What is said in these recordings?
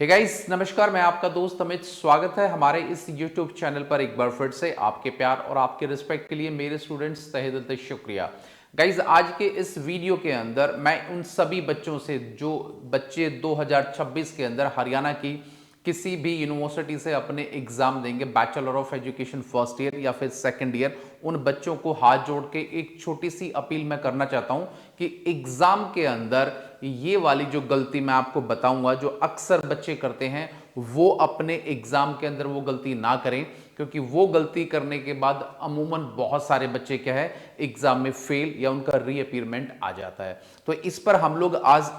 Hey guys नमस्कार, मैं आपका दोस्त अमित। स्वागत है हमारे इस YouTube चैनल पर एक बार फिर से। आपके प्यार और आपके रिस्पेक्ट के लिए मेरे स्टूडेंट्स तहे दिल से शुक्रिया। गाइस आज के इस वीडियो के अंदर मैं उन सभी बच्चों से जो बच्चे 2026 के अंदर हरियाणा की किसी भी यूनिवर्सिटी से अपने एग्जाम देंगे, bachelor of education first year या फिर सेकंड ईयर, उन बच्चों को हाथ जोड़ के एक छोटी सी अपील मैं करना चाहता हूं कि एग्जाम के अंदर ये वाली जो गलती मैं आपको बताऊंगा जो अक्सर बच्चे करते हैं, वो अपने एग्जाम के अंदर वो गलती ना करें, क्योंकि वो गलती करने के बाद अमूमन बहुत सारे बच्चे क्या है एग्जाम में फेल या उनका रीअपीयरमेंट आ जाता है। तो इस पर हम लोग आज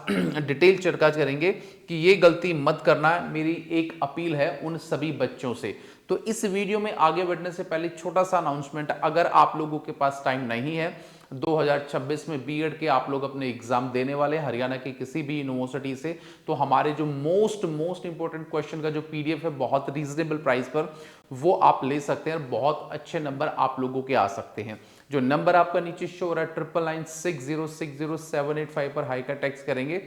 डिटेल चर्चा करेंगे कि ये गलती मत करना, मेरी एक अपील है उन सभी बच्चों से। तो इस वीडियो में आगे बढ़ने से पहले छोटा सा अनाउंसमेंट, अगर आप लोगों के पास टाइम नहीं है, 2026 में बीएड के आप लोग अपने एग्जाम देने वाले हरियाणा की किसी भी यूनिवर्सिटी से, तो हमारे जो मोस्ट इंपॉर्टेंट क्वेश्चन का जो पीडीएफ है बहुत रीजनेबल प्राइस पर, वो आप ले सकते हैं। बहुत अच्छे नंबर आप लोगों के आ सकते हैं। जो नंबर आपका नीचे शो हो रहा है 9996060785 पर हाई का टेक्स्ट करेंगे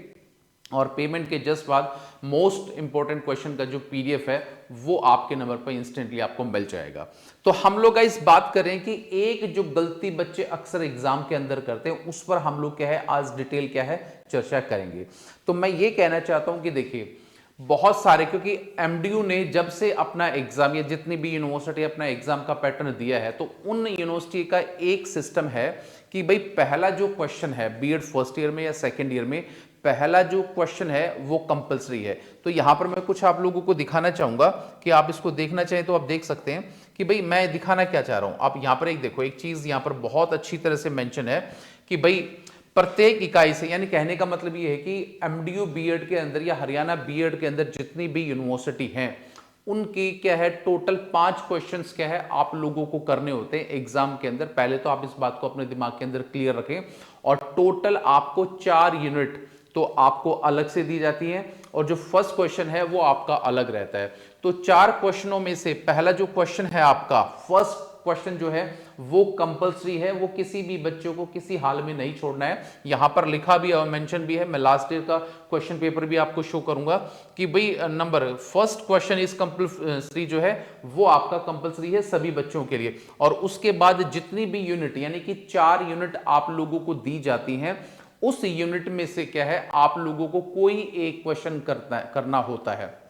और पेमेंट के जस्ट बाद मोस्ट इंपॉर्टेंट क्वेश्चन का जो पीडीएफ है वो आपके नंबर पर इंस्टेंटली आपको मिल जाएगा। तो हम लोग इस बात करें कि एक जो गलती बच्चे अक्सर एग्जाम के अंदर करते हैं, उस पर हम लोग क्या है आज डिटेल क्या है चर्चा करेंगे। तो मैं ये कहना चाहता हूं कि देखिए बहुत सारे, क्योंकि एमडीयू ने जब से अपना एग्जाम या जितनी भी यूनिवर्सिटी अपना एग्जाम का पैटर्न दिया है, तो उन यूनिवर्सिटी का एक सिस्टम है कि भाई पहला जो क्वेश्चन है बीएड फर्स्ट ईयर में या सेकेंड ईयर में, पहला जो क्वेश्चन है वो कंपलसरी है। तो यहां पर मैं कुछ आप लोगों को दिखाना चाहूंगा कि आप इसको देखना चाहें तो आप देख सकते हैं कि भाई मैं दिखाना क्या चाह रहा हूं। आप यहां पर एक देखो, एक चीज यहां पर बहुत अच्छी तरह से मेंशन है कि भाई प्रत्येक इकाई से, यानी कहने का मतलब ये है कि एमडीयू बीएड के अंदर या हरियाणा बीएड के अंदर जितनी भी यूनिवर्सिटी हैं, उनकी क्या है टोटल 5 क्वेश्चंस क्या है आप लोगों को करने होते हैं एग्जाम के अंदर। पहले तो आप इस बात को अपने दिमाग के अंदर क्लियर रखें। और टोटल आपको 4 यूनिट तो आपको अलग से दी जाती है, और जो फर्स्ट क्वेश्चन है वो आपका अलग रहता है। तो 4 क्वेश्चनों में से पहला जो क्वेश्चन है आपका फर्स्ट क्वेश्चन जो है वो कंपलसरी है, वो किसी भी बच्चों को किसी हाल में नहीं छोड़ना है। यहां पर लिखा भी है, मेंशन भी है। मैं लास्ट ईयर का क्वेश्चन पेपर भी आपको शो करूंगा कि भाई number first question is compulsory जो है वो आपका कंपलसरी है सभी बच्चों के लिए। और उसके बाद जितनी भी यूनिट, यानी कि 4 यूनिट आप लोगों को दी जाती हैं, उस यूनिट में से क्या है आप लोगों को कोई एक क्वेश्चन करना होता है।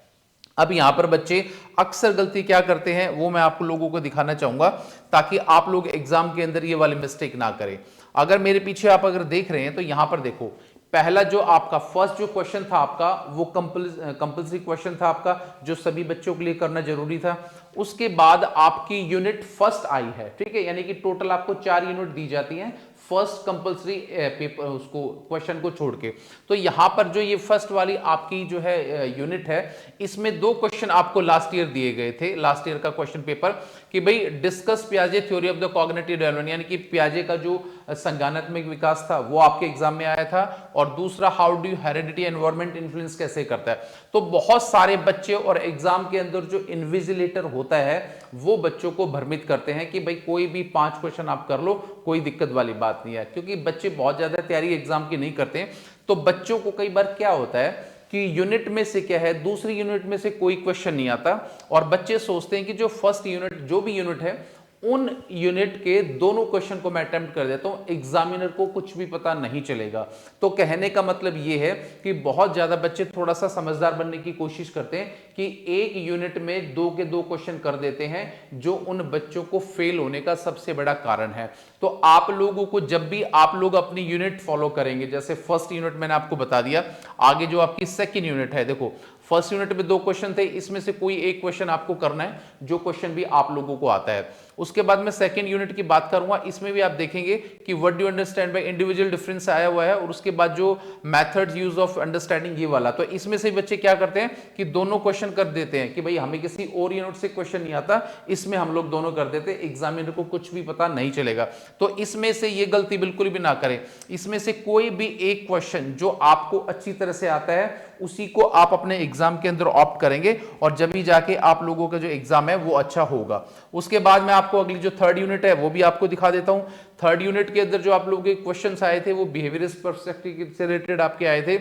अब यहां पर बच्चे अक्सर गलती क्या करते हैं वो मैं आप लोगों को दिखाना चाहूंगा, ताकि आप लोग एग्जाम के अंदर ये वाली मिस्टेक ना करें। अगर मेरे पीछे आप अगर देख रहे हैं तो यहां पर देखो, पहला जो आपका फर्स्ट जो क्वेश्चन था आपका वो कंपल्सरी क्वेश्चन था आपका, जो सभी बच्चों के लिए करना जरूरी था। उसके बाद आपकी यूनिट फर्स्ट आई है, ठीक है, यानी कि टोटल आपको 4 यूनिट दी जाती हैं फर्स्ट कंपलसरी पेपर उसको क्वेश्चन को छोड़ के। तो यहां पर जो ये फर्स्ट वाली आपकी जो है यूनिट है, इसमें 2 क्वेश्चन आपको लास्ट ईयर दिए गए थे, लास्ट ईयर का क्वेश्चन पेपर, कि भाई डिस्कस पियाजे theory of the cognitive development, यानी कि पियाजे का जो संज्ञानात्मक विकास था वो आपके एग्जाम में आया था। और दूसरा how do heredity environment influence कैसे करता है। तो बहुत सारे बच्चे और एग्जाम के अंदर जो इन्विजिलेटर होता है वो बच्चों को भ्रमित करते हैं कि भाई कोई भी 5 क्वेश्चन आप कर लो, कोई दिक्कत वाली बात नहीं है, क्योंकि बच्चे बहुत ज्यादा तैयारी एग्जाम की नहीं करते। तो बच्चों को कई बार क्या होता है कि यूनिट में से क्या है दूसरी यूनिट में से कोई क्वेश्चन नहीं आता, और बच्चे सोचते हैं कि जो फर्स्ट यूनिट जो भी यूनिट है उन यूनिट के दोनों क्वेश्चन को मैं अटेम्प्ट कर देता हूं, एग्जामिनर को कुछ भी पता नहीं चलेगा। तो कहने का मतलब यह है कि बहुत ज्यादा बच्चे थोड़ा सा समझदार बनने की कोशिश करते हैं कि एक यूनिट में 2 के 2 क्वेश्चन कर देते हैं, जो उन बच्चों को फेल होने का सबसे बड़ा कारण है। तो आप लोगों को जब भी आप लोग अपनी यूनिट फॉलो करेंगे, जैसे फर्स्ट यूनिट मैंने आपको बता दिया, आगे जो आपकी सेकेंड यूनिट है, देखो फर्स्ट यूनिट में 2 क्वेश्चन थे, इसमें से कोई एक क्वेश्चन आपको करना है जो क्वेश्चन भी आप लोगों को आता है। उसके बाद मैं सेकंड यूनिट की बात करूंगा, इसमें भी आप देखेंगे कि what do understand by individual difference आया हुआ है, और उसके बाद जो मेथड्स यूज ऑफ अंडरस्टैंडिंग ये वाला। तो इसमें से बच्चे क्या करते हैं कि दोनों क्वेश्चन कर देते हैं कि भाई हमें किसी और यूनिट से क्वेश्चन नहीं आता, इसमें हम लोग दोनों कर देते, एग्जामिनर को कुछ भी पता नहीं चलेगा। तो इसमें से ये गलती बिल्कुल भी ना करें। इसमें से कोई भी एक क्वेश्चन जो आपको अच्छी तरह से आता है उसी को आप अपने एग्जाम के अंदर ऑप्ट करेंगे, और जब भी जाके आप लोगों का जो एग्जाम है वो अच्छा होगा। उसके बाद मैं आपको अगली जो थर्ड यूनिट है वो भी आपको दिखा देता हूं। थर्ड यूनिट के अंदर जो आप लोगों के क्वेश्चंस आए थे वो बिहेवियरिस्ट पर्सपेक्टिव से रिलेटेड आपके आए थे।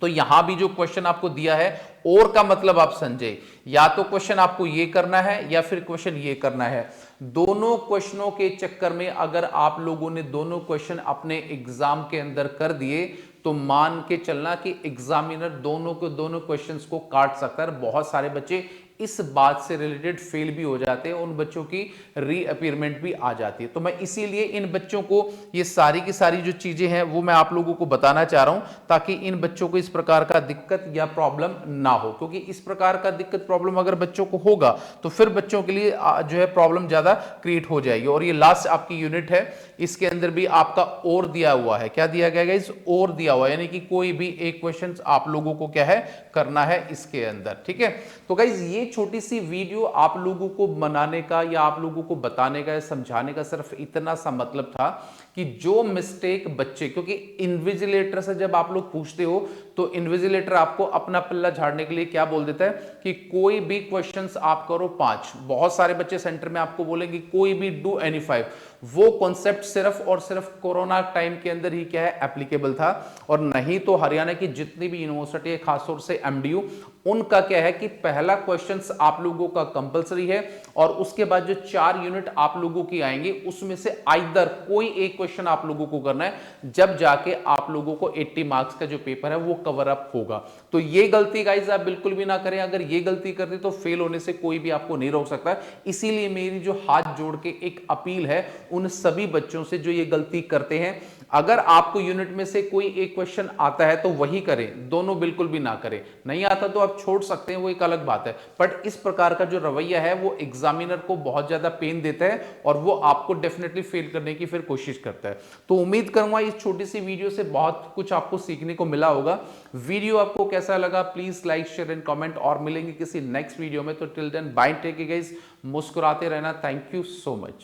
तो यहां भी जो क्वेश्चन आपको दिया है और का मतलब आप समझे, या तो क्वेश्चन आपको ये करना है या फिर क्वेश्चन ये करना है। दोनों क्वेश्चनों के चक्कर में अगर आप लोगों ने दोनों क्वेश्चन अपने एग्जाम के अंदर कर दिए तो मान के चलना कि एग्जामिनर दोनों के दोनों क्वेश्चंस को काट सकता है। बहुत सारे बच्चे इस बात से रिलेटेड फेल भी हो जाते हैं, उन बच्चों की रीअपीयरमेंट भी आ जाती है। तो मैं इसीलिए इन बच्चों को ये सारी की सारी जो चीजें हैं वो मैं आप लोगों को बताना चाह रहा हूं, ताकि इन बच्चों को इस प्रकार का दिक्कत या प्रॉब्लम ना हो। क्योंकि इस प्रकार का दिक्कत प्रॉब्लम अगर बच्चों को होगा तो फिर बच्चों के लिए जो है प्रॉब्लम ज्यादा क्रिएट हो जाएगी। और ये लास्ट आपकी यूनिट है, इसके अंदर भी आपका और दिया हुआ है। क्या दिया गया गाइस? और दिया हुआ है, यानी कि कोई भी एक क्वेश्चन आप लोगों को क्या है करना है इसके अंदर। ठीक है, तो गाइस ये छोटी सी वीडियो आप लोगों को बनाने का या आप लोगों को बताने का, समझाने का सिर्फ इतना सा मतलब था कि जो मिस्टेक बच्चे, क्योंकि इन्विजिलेटर से जब आप लोग पूछते हो तो इन्विजिलेटर आपको अपना पल्ला झाड़ने के लिए क्या बोल देता है कि कोई भी क्वेश्चंस आप करो 5। बहुत सारे बच्चे सेंटर में आपको बोलेंगे कोई भी डू एनी 5। वो कॉन्सेप्ट सिर्फ और सिर्फ कोरोना टाइम के अंदर ही क्या है एप्लीकेबल था, और नहीं तो हरियाणा की जितनी भी यूनिवर्सिटी है, खासतौर से एमडीयू, उनका क्या है कि पहला क्वेश्चंस आप लोगों का कंपलसरी है, और उसके बाद जो 4 यूनिट आप लोगों की आएंगे उसमें से आइदर कोई एक क्वेश्चन आप लोगों को करना है, जब जाके आप लोगों को 80 मार्क्स का जो पेपर है वो कवर अप होगा। तो ये गलती गाइस आप बिल्कुल भी ना करें। अगर ये गलती कर दी तो फेल होने से कोई भी आपको नहीं रोक सकता। इसीलिए मेरी जो हाथ जोड़ के एक अपील है उन सभी बच्चों से जो ये गलती करते हैं, अगर आपको यूनिट में से कोई एक क्वेश्चन आता है तो वही करें, दोनों बिल्कुल भी ना करें। नहीं आता तो आप छोड़ सकते हैं, वो एक अलग बात है। बट इस प्रकार का जो रवैया है वो एग्जामिनर को बहुत ज्यादा पेन देता है और वो आपको डेफिनेटली फेल करने की फिर कोशिश करता है। तो उम्मीद करूंगा इस छोटी सी वीडियो से बहुत कुछ आपको सीखने को मिला होगा। वीडियो आपको कैसा लगा please like share and comment, और मिलेंगे किसी नेक्स्ट वीडियो में। तो till then bye, take care guys, मुस्कुराते रहना। Thank you so much.